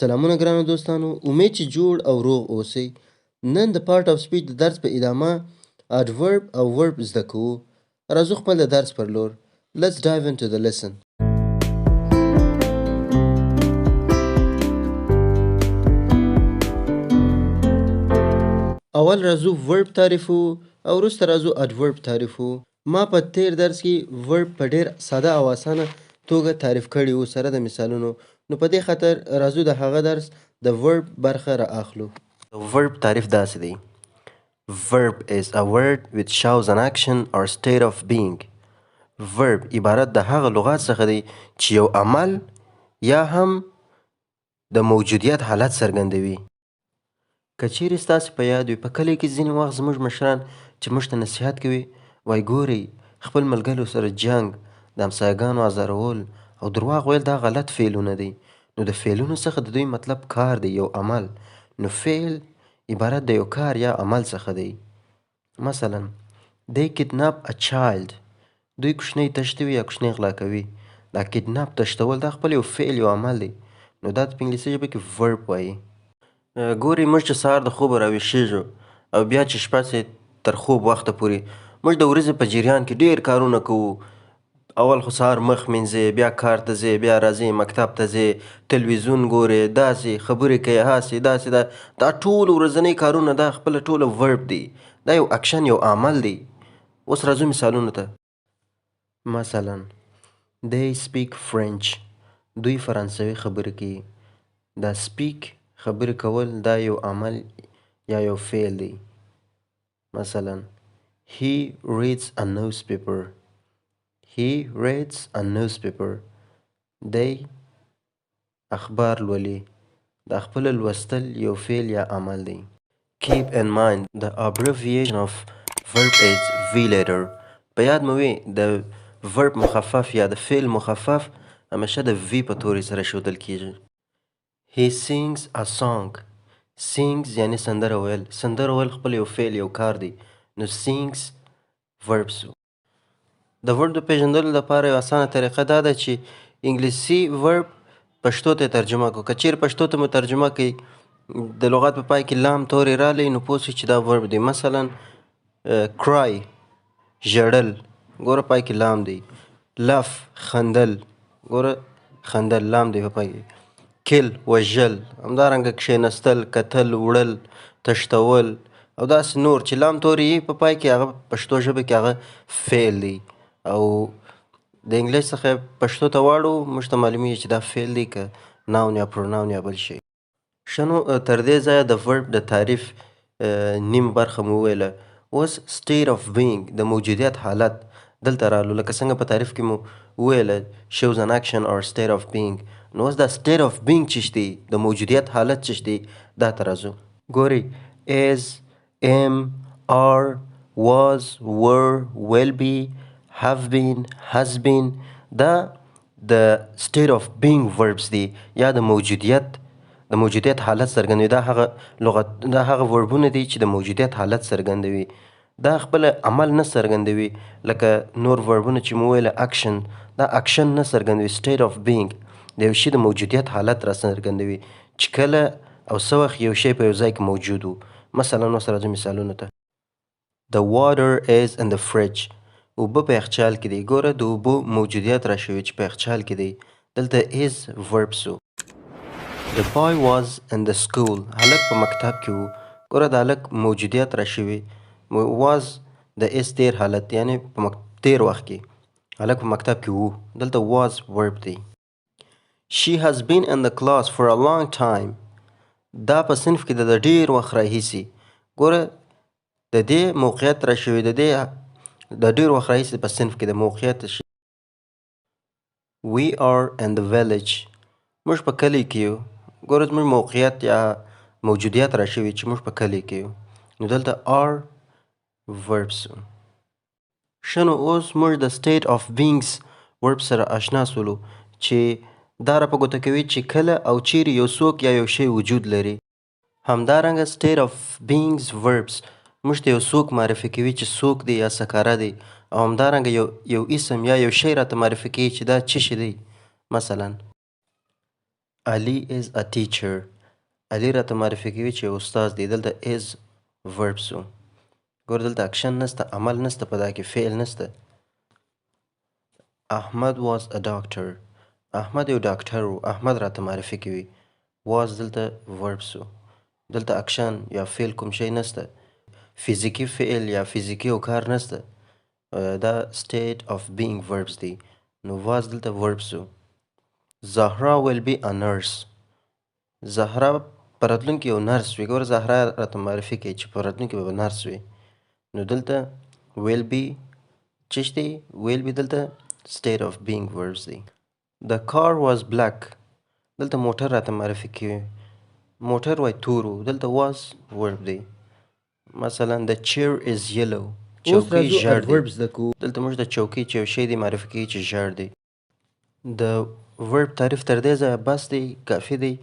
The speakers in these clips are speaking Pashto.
سلامونه ګرانو دوستانو، امید چې جوړ او روغ اوسئ. نن د پارت آف سپیچ د درس په ادامه adverb او verb زده کوو. راځو خپل د درس پر لور. Let's dive into the lesson. اول راځو verb تعریفو او وروسته راځو adverb تعریفو. ما په تیر درس کې verb په ډیر ساده او اسانه توګه تعریف کړی وو سره د مثالونو. نو په دې خاطر راځو د هغه درس د verb برخه را اخلو. verb تعریف داسې دی: Verb is a word which shows an action or state of being. Verb عبارت د هغه لغات څخه دی چې یو عمل یا هم د موجودیت حالت څرګندوي. کچیری ستاسې په یاد وي، په کلي کې ځینې وخت زموږ مشران چې موږ ته نصیحت کوي، وایي ګورئ خپل ملګرو سره جنګ، د همسایګانو ازارول او درواغ ویل دا غلط فعلونه دي. نو د فعلونو څخه د دوی مطلب کار دی، یو عمل. نو فعل عبارت د یو کار یا عمل څخه دی. مثلا they kidnap a child، دوی کوچنی تښتوي یا کوچنی غلا کوي. دا کیدناپ تښتول دا خپل یو فعل یو عمل دی. نو دا په انګلیسي ژبه کې verb وایي. ګورئ موږ چې سهار د خوبه راویښیږو او بیا چې شپه سي تر خوب وخته پورې موږ د ورځې په جریان کې ډیر کارونه کوو. اول خو سهار مخ مینځې، بیا کار ته ځې، بیا راځې مکتب ته ځې، تلویزیون ګورې، داسې خبرې کوې، هاسې داسې دا ټول ورځنی کارونه دا خپله ټوله verb دی. دا یو اکشن یو عمل دی. اوس راځو مثالونو ته. مثلا they speak French، دوی فرانسوي خبرې کوي. دا speak خبرې کول دا یو عمل یا یو فعل دی. مثلا he reads a newspaper، he reads a newspaper، دی اخبار لولي. دا خپل لوستل یو فعل یا عمل دی. keep in mind the abbreviation of verb is v letter. په یاد مو وي د verb مخفف یا د فعل مخفف همیشه د v په توري سره ښودل کیږي. he sings a song، sings یعنی سندره ویل. سندره ویل خپل یو فعل یو کار دی. نو sings verb سو. د verb د پیژندلو لپاره یو اسانه طریقه دا ده چې انګلیسي verb پښتو ته ترجمه کړو. که چیرې پښتو ته مو ترجمه کوي د لغت په پای کې لام تورې رالی نو پوه سئ چې دا verb دی. مثلا cry ژړل، ګوره پای کې لام دی. laugh خندل، ګوره خندل لام دی په پای کې. kill وژل، همدارنګه کښېنستل، کتل، وړل، تښتول او داسې نور چې لام تورې یي په پای کې هغه پښتو ژبه کې هغه فعل دی. او د انګلیس څخه پښتو ته واړو موږ ته معلومیږي چې دا فعل دی که ناون یا پروناون یا بل شی. ښه نو تر دې ځایه د verb د تعریف نیم برخه مو وویله. اوس state of being د موجودیت حالت دلته رالو. لکه څنګه په تعریف کې مو وویله shows an action or state of being. نو اوس دا state of being څه دی، د موجودیت حالت څه دی، دا ته راځو. ګورئ is، am، are، was، were، will be، have been، has been، دا د state of being verbs دی یا د موجودیت حالت څرګندوي. دا هغه وربونه دي چې د موجودیت حالت څرګندوي. دا خپل عمل نه څرګندوي لکه نور وربونه چې مو ویله اکشن، دا اکشن نه څرګندوي. state of being د یو شي د موجودیت حالت را څرګندوي چې کله او څه وخت یو شی په یو ځای کې موجود و. مثلا اوس راځو مثالونو ته. The water is in the fridge، اوبه په یخچال کې دی. ګوره د اوبو موجودیت را شوي چې په یخچال کې دی. دلته is verb سو. The boy was in the school، هلک په مکتب کې و. ګوره د هلک موجودیت را شوي. was د is تیر حالت یعنی په تیر وخت کې هلک په مکتب کې و. دلته was verb دی. She has been in the class for a long time، دا په صنف کې د ډیر وخت راهیسې. ګوره د دې موقعیت را شوي، د ډیر وخت راهیسې په صنف کې د موقعیت. We are in the village، موږ په کلي کې یو. ګوره زموږ موقعیت یا موجودیت را شوي چې موږ په کلي کې یو. نو دلته are verb سو. ښه نو اوس موږ د state of beings verb سره اشنا سولو چې دا را په ګوته کوي چې کله او چیرې یو څوک یا یو شی وجود لري. همدارنګه state of beings verbs موږ ته یو څوک معرفي کوي چې څوک دی یا څه کاره دی. او همدارنګه یو اسم یا یو شی راته معرفي کوي چې دا څه شی دی. مثلا علي is a teacher. علي راته معرفي کوي چې استاد دی. دلته is verb سو. ګوره دلته اکشن نسته، عمل نسته، په دا کې فعل نسته. احمد was a doctor. احمد یو ډاکټر و. احمد راته معرفي کوي. was دلته verb سو. دلته اکشن یا فعل کوم شی نسته. فزیکی فعل یا فزیکی او کار نسته. دا state of being verbs دی. نو was دلته verb سو. زهرا will be a nurse. زهرا په راتلونکي یو نرس وي. ګوره زهرا راته معرفي کوي چې په راتلونکي به نرس وي. نو دلته will be چش دی؟ will be دلته state of being verbs دی. The car was black. دلته موټر راته معرفي کوي. موټر وای تور و. دلته was verb دی. مثلا the chair is yellow. چوکۍ ژړ دی. دلته موږ د چوکۍ چې یو شی دی معرفي کوي چې ژړ دی. د verb تعریف تر دې ځایه بس دی، کافي دی.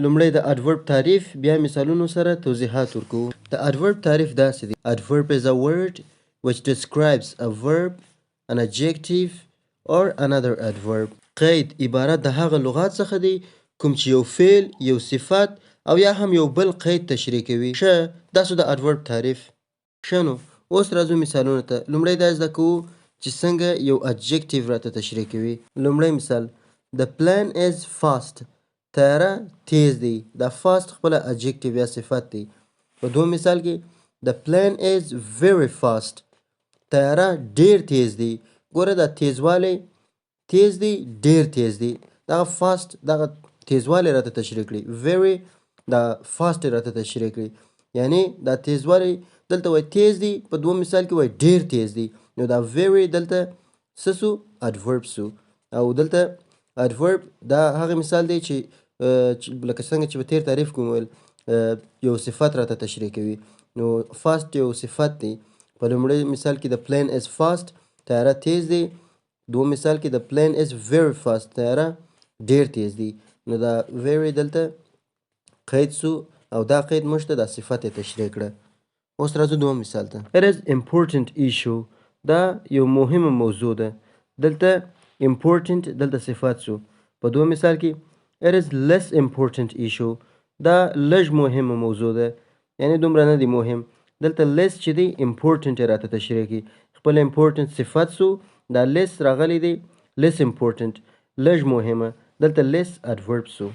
لومړی د adverb تعریف، بیا مثالونو سره توضیحات ورکوو. د adverb تعریف داسې دی: adverb is a word which describes a verb, an adjective or another adverb. قید عبارت د هغه لغات څخه دی کوم چې یو فعل، یو صفت او یا هم یو بل قید تشریح کوي. ښه، دا سو د adverb تعریف. ښه نو اوس راځو مثالونو ته. لومړی دا زده کوو چې څنګه یو adjective راته تشریح کوي. لومړی مثال: the plane is fast. تیاره تیز دی. دا fast خپله adjective یا صفت دی. په دوم مثال کې the plane is very fast. تیاره ډیر تیز دی. ګوره دا تیزوالی تیز دی، ډیر تیز دی. دغه fast دغه تیزوالی راته تشریح کړي. very دا fast راته تشریح کړي. یعنی دا تیزوالی دلته وای تیز دی، په دوم مثال کې وای ډیر تیز دی. نو دا very دلته څه سو؟ adverb سو. او دلته adverb دا هغه مثال دی چې لکه څنګه چې په تیر تعریف کې ویل یو صفت راته تشریح کوي. نو fast یو صفت دی. په لومړي مثال کې the plane is fast، تیاره تیز دی. دوم مثال کې the plane is very fast، تیاره ډیر تیز دی. نو دا very دلته قید سو او دا قید موږ ته دا صفت یې تشریح کړه. اوس راځو دوم مثال ته. It is important issue. دا یو مهمه موضوع ده. دلته important دلته صفت سو. په دوم مثال کې it is less important issue. دا لږ مهمه موضوع ده، یعنی دومره نه دی مهم. دلته less چې دی important راته تشریح کی. خپل important صفت سو، دا less راغلی دی less important، لږ مهمه. دلته less adverb سو.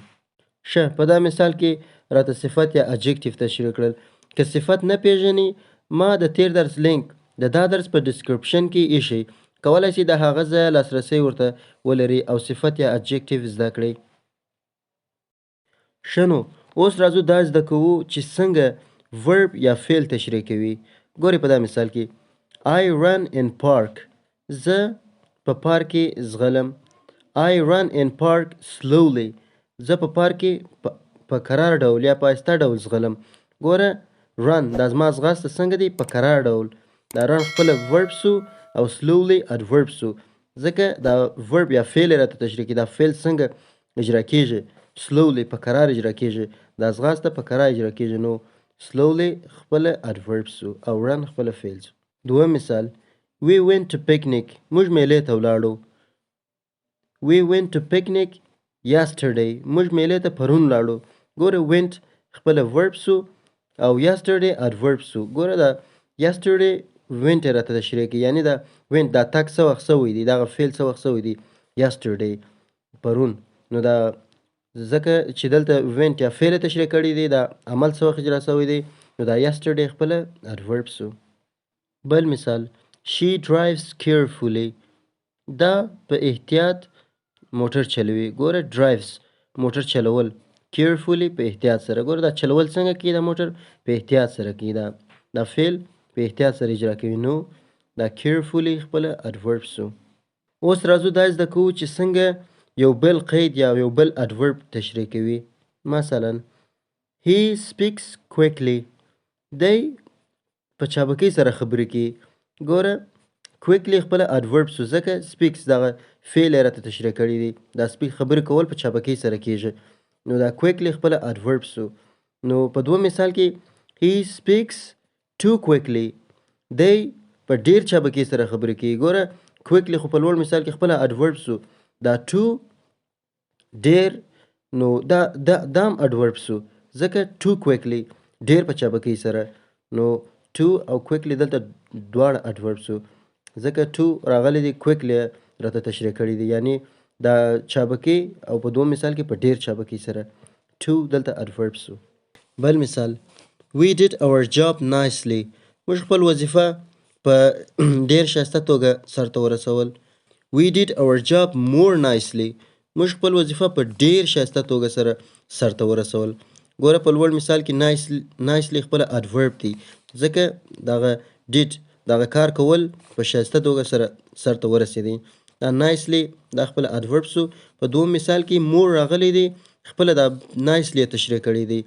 ښه، په دا مثال کې راته صفت یا adjective تشریح کړل. که صفت نه پیژنې، ما د تیر درس لینک د دا درس په ډسکرپشن کې ایښی، کولی شي د هغه ځایه لاسرسی ورته ولري او صفت یا adjective زده کړئ. ښه نو اوس راځو دا زده کوو چې څنګه verb یا فعل تشریح کوي. ګورئ په دا مثال کې I run in park. زه په پارک کې ځغلم. I run in park slowly. زه په پارک کې په کرار ډول یا په آهسته ډول ځغلم. ګوره run دا زما ځغاسته څنګه دی؟ په کرار ډول. دا run خپله verb سو او slowly adverb سو. ځکه دا verb یا فعل راته تشریح کوي. دا فعل څنګه اجرا کیږي؟ slowly په کرار اجرا کیږي. دا ځغاسته په کرار اجرا کیږي. نو slowly خپله adverb سو او run خپله فعل سو. دوم مثال: we went to picnic. موږ میلې ته ولاړو. we went to picnic yesterday. موږ میلې ته پرون ولاړو. ګوره went خپله verb سو او yesterday adverb سو. ګوره دا yesterday went راته تشریح کوي. یعنی دا went دا تک څه وخت سوی دی، دغه فعل څه وخت سوی دی؟ yesterday پرون. نو دا ځکه چې دلته went یا فعل تشریح کړی دی، دا عمل څه وخت اجرا سوی دی، نو دا yesterday خپله adverb سو. بل مثال: she drives carefully. دا په احتیاط موټر چلوي. ګوره drives موټر چلول، carefully په احتیاط سره. ګوره دا چلول څنګه کوي؟ دا موټر په احتیاط سره کوي. دا فعل په احتیاط سره اجرا کوي. نو دا carefully خپله adverb سو. اوس راځو دا زده کوو چې څنګه یو بل قید یا یو بل adverb تشریح کوي. مثلا he speaks quickly. دی په چابکۍ سره خبرې کوي. ګوره quickly خپله adverb سو، ځکه speaks دغه فعل راته تشریح کړی دی. دا speak خبرې کول په چابکۍ سره کیږي. نو دا quickly خپله adverb سو. نو په دوم مثال کې he speaks too quickly. دی په ډیر چابکۍ سره خبرې کوي. ګوره quickly خو په لوړ مثال کې خپله adverb سو. دا too ډیر نو دام adverb سو ځکه too quickly ډیر په چابکۍ سره نو too او quickly دلته دواړه adverb سو ځکه too راغلی دی quickly راته تشریح کړی دی یعنی دا چابکۍ او په دوم مثال کې په ډیر چابکۍ سره too دلته adverb سو. بل مثال We did our job nicely. موږ خپل وظیفه په ډیر ښایسته توګه سرته ورسول. We did our job more nicely. موږ خپل وظیفه په ډیر ښایسته توګه سره سرته ورسول. ګوره په لوړ مثال کې nicely خپل adverb دی ځکه دغه did دغه کار کول په ښایسته توګه سره سرته ورسېدی. دا nicely دا خپل adverb سو. په دوم مثال کې more راغلی دی خپل دا nicely تشریح کړی دی.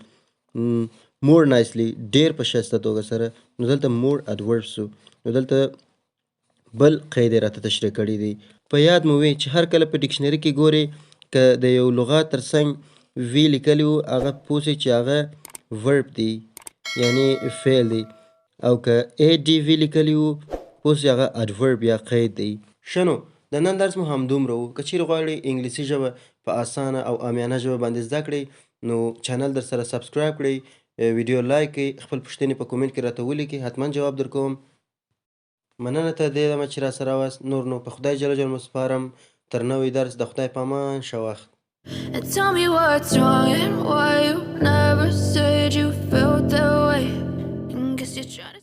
more nicely ډیر په ښایسته توګه سره نو دلته more adverb سو. نو دلته بل قید راته تشریح کړی دی. په یاد مو وي چې هر کله په ډکشنري کې ګوري که د یو لغات ترڅنګ وی لیکلی وو هغه پوه سئ چې هغه verb دی یعنی فعل دی او که AD وی لیکلی وو پوه سئ هغه adverb یا قید دی. ښه نو د نن درس مو همدومره وو. که چیرې غواړئ انګلیسي ژبه په اسانه او عامیانه ژبه باندې زده کړئ نو چینل در سره سبسکرایب کړئ، ویډیو لایک کړئ، خپل پوښتنې په کومنټ کې راته ولیکئ، حتما جواب در کوم. مننه ته دې دمه چې راسره واست. نور نو په خدای جل جلاله مو سپارم. تر نوې درس د خدای په امان. ښه وخت. And tell me what's wrong and why you never said you felt that way. And guess you're trying